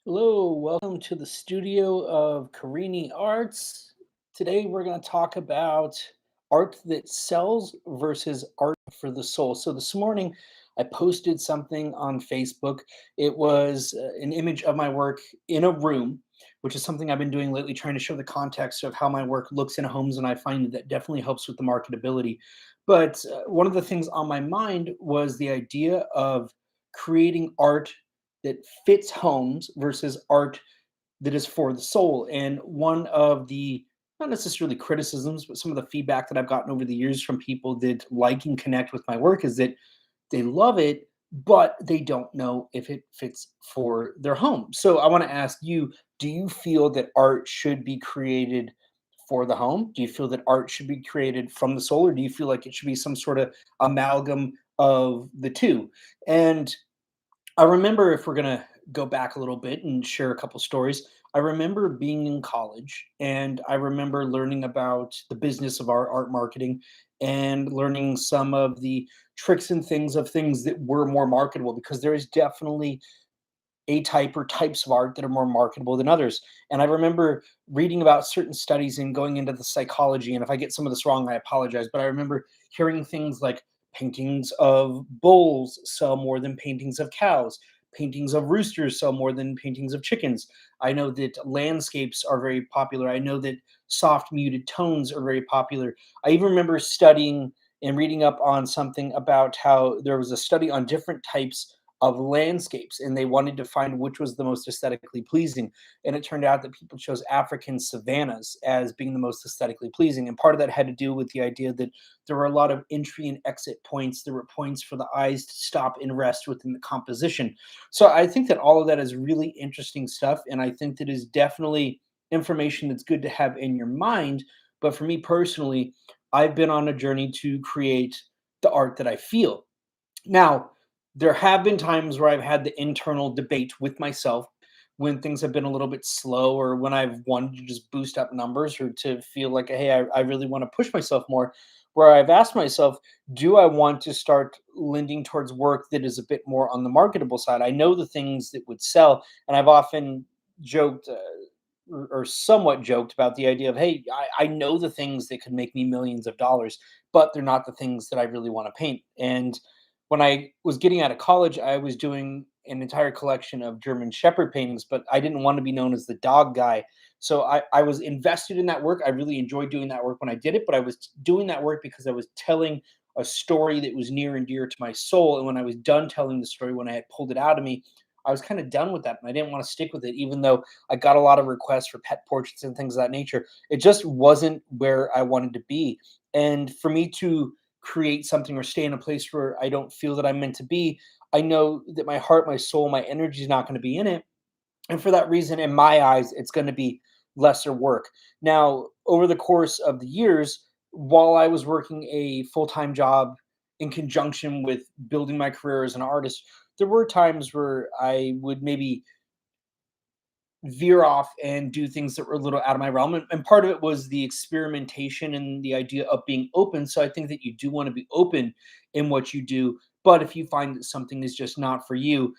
Hello, welcome to the studio of Carini Arts. Today we're going to talk about art that sells versus art for the soul. So this morning I posted something on Facebook. It was an image of my work in a room, which is something I've been doing lately, trying to show the context of how my work looks in homes, and I find that definitely helps with the marketability. But one of the things on my mind was the idea of creating art that fits homes versus art that is for the soul. And one of the not necessarily criticisms, but some of the feedback that I've gotten over the years from people that like and connect with my work is that they love it, but they don't know if it fits for their home. So I want to ask you, do you feel that art should be created for the home? Do you feel that art should be created from the soul, or do you feel like it should be some sort of amalgam of the two? And I remember, if we're gonna go back a little bit and share a couple stories, I remember being in college and I remember learning about the business of art marketing and learning some of the tricks and things of things that were more marketable, because there is definitely a type or types of art that are more marketable than others. And I remember reading about certain studies and going into the psychology. And if I get some of this wrong, I apologize. But I remember hearing things like paintings of bulls sell more than paintings of cows, paintings of roosters sell more than paintings of chickens. I know that landscapes are very popular. I know that soft muted tones are very popular. I even remember studying and reading up on something about how there was a study on different types of landscapes, and they wanted to find which was the most aesthetically pleasing, and it turned out that people chose African savannas as being the most aesthetically pleasing. And part of that had to do with the idea that there were a lot of entry and exit points. There were points for the eyes to stop and rest within the composition. So I think that all of that is really interesting stuff, and I think that is definitely information that's good to have in your mind. But for me personally, I've been on a journey to create the art that I feel. Now, there have been times where I've had the internal debate with myself when things have been a little bit slow, or when I've wanted to just boost up numbers, or to feel like, hey, I really want to push myself more. Where I've asked myself, do I want to start lending towards work that is a bit more on the marketable side? I know the things that would sell, and I've often joked. Or somewhat joked about the idea of, hey, I know the things that could make me millions of dollars, but they're not the things that I really want to paint. And when I was getting out of college, I was doing an entire collection of German Shepherd paintings, but I didn't want to be known as the dog guy. So I was invested in that work. I really enjoyed doing that work when I did it, but I was doing that work because I was telling a story that was near and dear to my soul. And when I was done telling the story, when I had pulled it out of me, I was kind of done with that. And I didn't want to stick with it, even though I got a lot of requests for pet portraits and things of that nature. It just wasn't where I wanted to be. And for me to create something or stay in a place where I don't feel that I'm meant to be, I know that my heart, my soul, my energy is not going to be in it. And for that reason, in my eyes, it's going to be lesser work. Now, over the course of the years, while I was working a full time job in conjunction with building my career as an artist, there were times where I would maybe veer off and do things that were a little out of my realm. And part of it was the experimentation and the idea of being open. So I think that you do want to be open in what you do. But if you find that something is just not for you,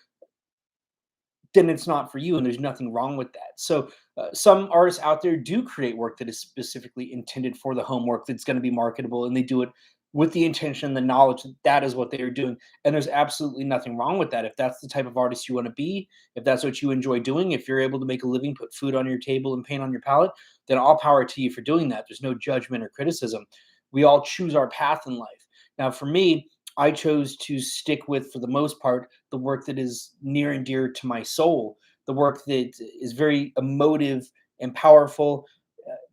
then it's not for you, and there's nothing wrong with that. So some artists out there do create work that is specifically intended for the homework, that's going to be marketable, and they do it with the intention, the knowledge that that is what they are doing. And there's absolutely nothing wrong with that. If that's the type of artist you want to be, if that's what you enjoy doing, if you're able to make a living, put food on your table, and paint on your palette, then all power to you for doing that. There's no judgment or criticism. We all choose our path in life. Now, for me, I chose to stick with, for the most part, the work that is near and dear to my soul, the work that is very emotive and powerful.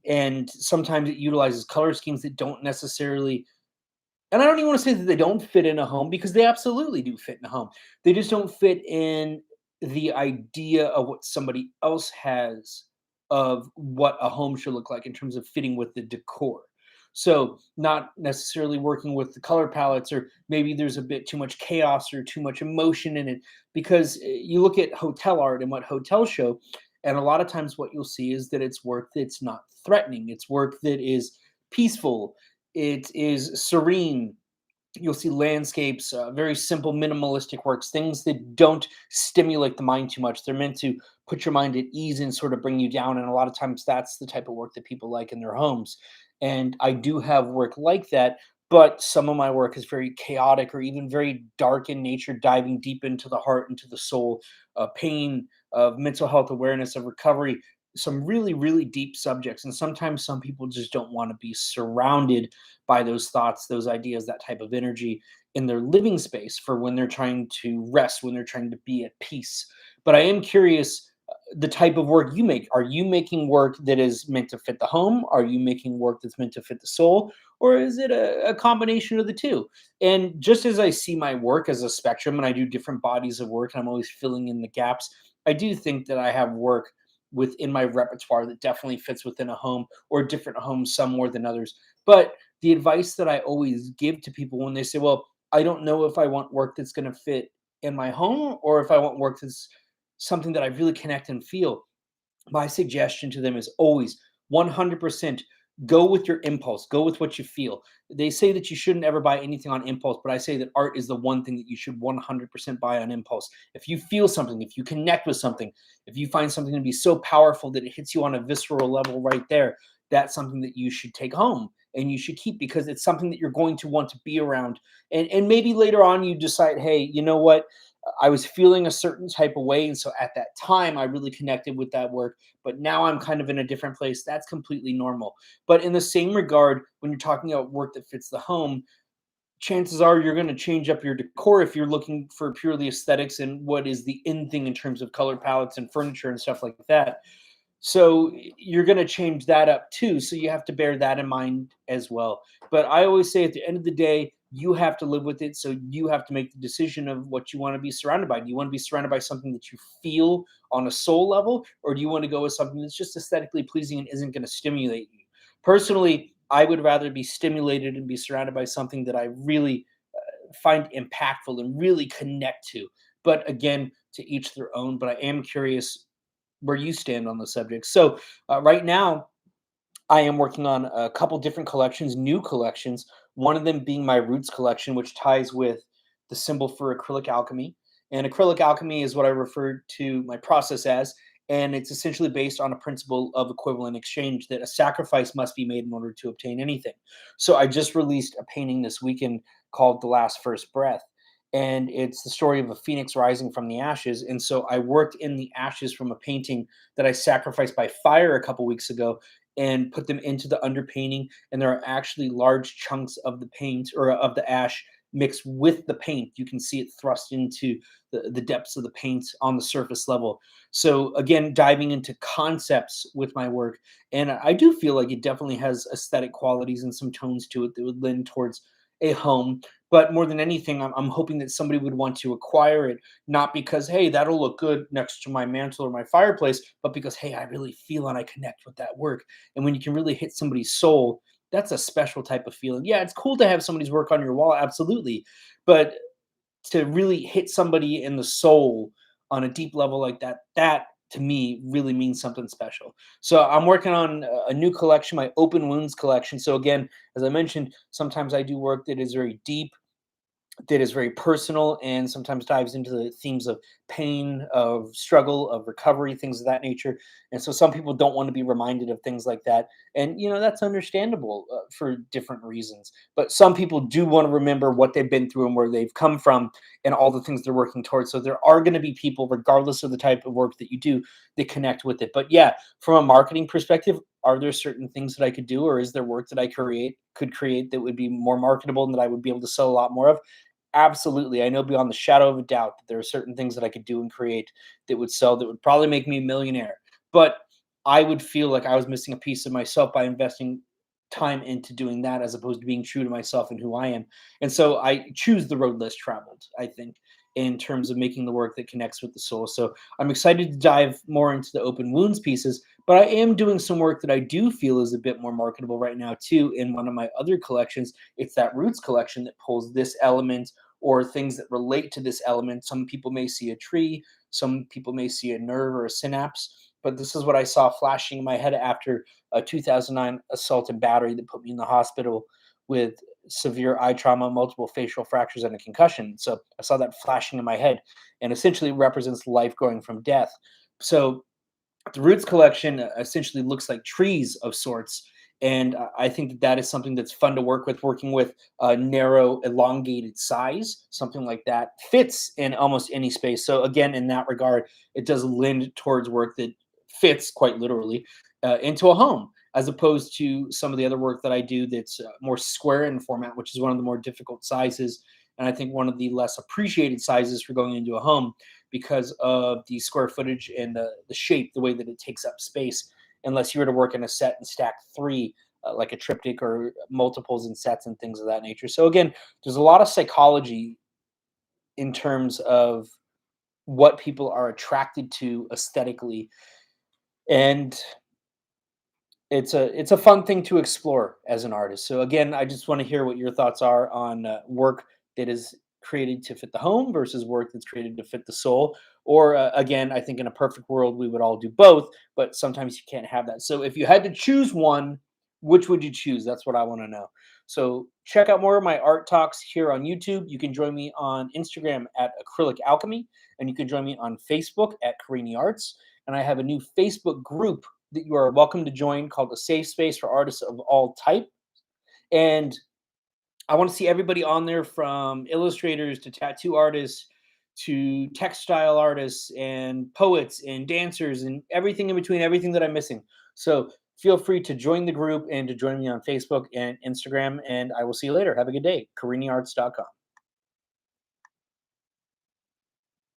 And sometimes it utilizes color schemes that don't necessarily, and I don't even want to say that they don't fit in a home, because they absolutely do fit in a home. They just don't fit in the idea of what somebody else has of what a home should look like in terms of fitting with the decor. So, not necessarily working with the color palettes, or maybe there's a bit too much chaos or too much emotion in it. Because you look at hotel art and what hotels show, and a lot of times what you'll see is that it's work that's not threatening, it's work that is peaceful, it is serene, You'll see landscapes, very simple minimalistic works, things that don't stimulate the mind too much. They're meant to put your mind at ease and sort of bring you down, and a lot of times that's the type of work that people like in their homes. And I do have work like that, but some of my work is very chaotic or even very dark in nature, diving deep into the heart, into the soul, pain, of mental health awareness, of recovery, some really, really deep subjects. And sometimes some people just don't want to be surrounded by those thoughts, those ideas, that type of energy in their living space for when they're trying to rest, when they're trying to be at peace. But I am curious, the type of work you make. Are you making work that is meant to fit the home? Are you making work that's meant to fit the soul? Or is it a combination of the two? And just as I see my work as a spectrum and I do different bodies of work and I'm always filling in the gaps, I do think that I have work within my repertoire that definitely fits within a home or different homes, some more than others. But the advice that I always give to people when they say, well, I don't know if I want work that's going to fit in my home or if I want work that's something that I really connect and feel, my suggestion to them is always 100% go with your impulse, go with what you feel. They say that you shouldn't ever buy anything on impulse, but I say that art is the one thing that you should 100% buy on impulse. If you feel something, if you connect with something, if you find something to be so powerful that it hits you on a visceral level right there, that's something that you should take home and you should keep because it's something that you're going to want to be around. And maybe later on you decide, hey, you know what? I was feeling a certain type of way. And so at that time, I really connected with that work, but now I'm kind of in a different place. That's completely normal. But in the same regard, when you're talking about work that fits the home, chances are you're going to change up your decor if you're looking for purely aesthetics and what is the in thing in terms of color palettes and furniture and stuff like that. So you're going to change that up too. So you have to bear that in mind as well. But I always say at the end of the day, you have to live with it. So you have to make the decision of what you want to be surrounded by. Do you want to be surrounded by something that you feel on a soul level, or do you want to go with something that's just aesthetically pleasing and isn't going to stimulate you? Personally, I would rather be stimulated and be surrounded by something that I really find impactful and really connect to. But again, to each their own. But I am curious where you stand on the subject. So right now, I am working on a couple different collections, new collections. One of them being my Roots collection, which ties with the symbol for acrylic alchemy. And acrylic alchemy is what I refer to my process as. And it's essentially based on a principle of equivalent exchange that a sacrifice must be made in order to obtain anything. So I just released a painting this weekend called The Last First Breath. And it's the story of a phoenix rising from the ashes. And so I worked in the ashes from a painting that I sacrificed by fire a couple weeks ago and put them into the underpainting. And there are actually large chunks of the paint or of the ash mixed with the paint. You can see it thrust into the depths of the paint on the surface level. So again, diving into concepts with my work. And I do feel like it definitely has aesthetic qualities and some tones to it that would lend towards a home. But more than anything, I'm hoping that somebody would want to acquire it not because, hey, that'll look good next to my mantle or my fireplace, but because, hey, I really feel and I connect with that work. And when you can really hit somebody's soul, that's a special type of feeling. Yeah, it's cool to have somebody's work on your wall, absolutely. But to really hit somebody in the soul on a deep level like that, that to me really means something special. So I'm working on a new collection, my open wounds collection. So again, as I mentioned, sometimes I do work that is very deep, that is very personal and sometimes dives into the themes of pain, of struggle, of recovery, things of that nature. And so some people don't want to be reminded of things like that. And, that's understandable for different reasons. But some people do want to remember what they've been through and where they've come from and all the things they're working towards. So there are going to be people, regardless of the type of work that you do, that connect with it. But yeah, from a marketing perspective, are there certain things that I could do, or is there work that I could create that would be more marketable and that I would be able to sell a lot more of? Absolutely. I know beyond the shadow of a doubt that there are certain things that I could do and create that would sell that would probably make me a millionaire. But I would feel like I was missing a piece of myself by investing time into doing that as opposed to being true to myself and who I am. And so I choose the road less traveled, I think, in terms of making the work that connects with the soul. So I'm excited to dive more into the open wounds pieces, but I am doing some work that I do feel is a bit more marketable right now, too, in one of my other collections. It's that roots collection that pulls this element or things that relate to this element. Some people may see a tree, some people may see a nerve or a synapse, but this is what I saw flashing in my head after a 2009 assault and battery that put me in the hospital with severe eye trauma, multiple facial fractures, and a concussion. So I saw that flashing in my head, and essentially represents life going from death. So the Roots collection essentially looks like trees of sorts. And I think that that is something that's fun to work with. Working with a narrow, elongated size, something like that fits in almost any space. So, again, in that regard, it does lend towards work that fits quite literally into a home, as opposed to some of the other work that I do that's more square in format, which is one of the more difficult sizes. And I think one of the less appreciated sizes for going into a home because of the square footage and the shape, the way that it takes up space, unless you were to work in a set and stack three, like a triptych or multiples and sets and things of that nature. So, again, there's a lot of psychology in terms of what people are attracted to aesthetically. And it's a fun thing to explore as an artist. So again, I just want to hear what your thoughts are on work that is created to fit the home versus work that's created to fit the soul. Or again, I think in a perfect world we would all do both, but sometimes you can't have that. So if you had to choose one, which would you choose? That's what I want to know. So check out more of my art talks here on YouTube. You can join me on Instagram at Acrylic Alchemy, and you can join me on Facebook at Carini Arts. And I have a new Facebook group that you are welcome to join called a safe space for artists of all type. And I want to see everybody on there, from illustrators to tattoo artists to textile artists and poets and dancers and everything in between, everything that I'm missing. So feel free to join the group and to join me on Facebook and Instagram. And I will see you later. Have a good day. CariniArts.com.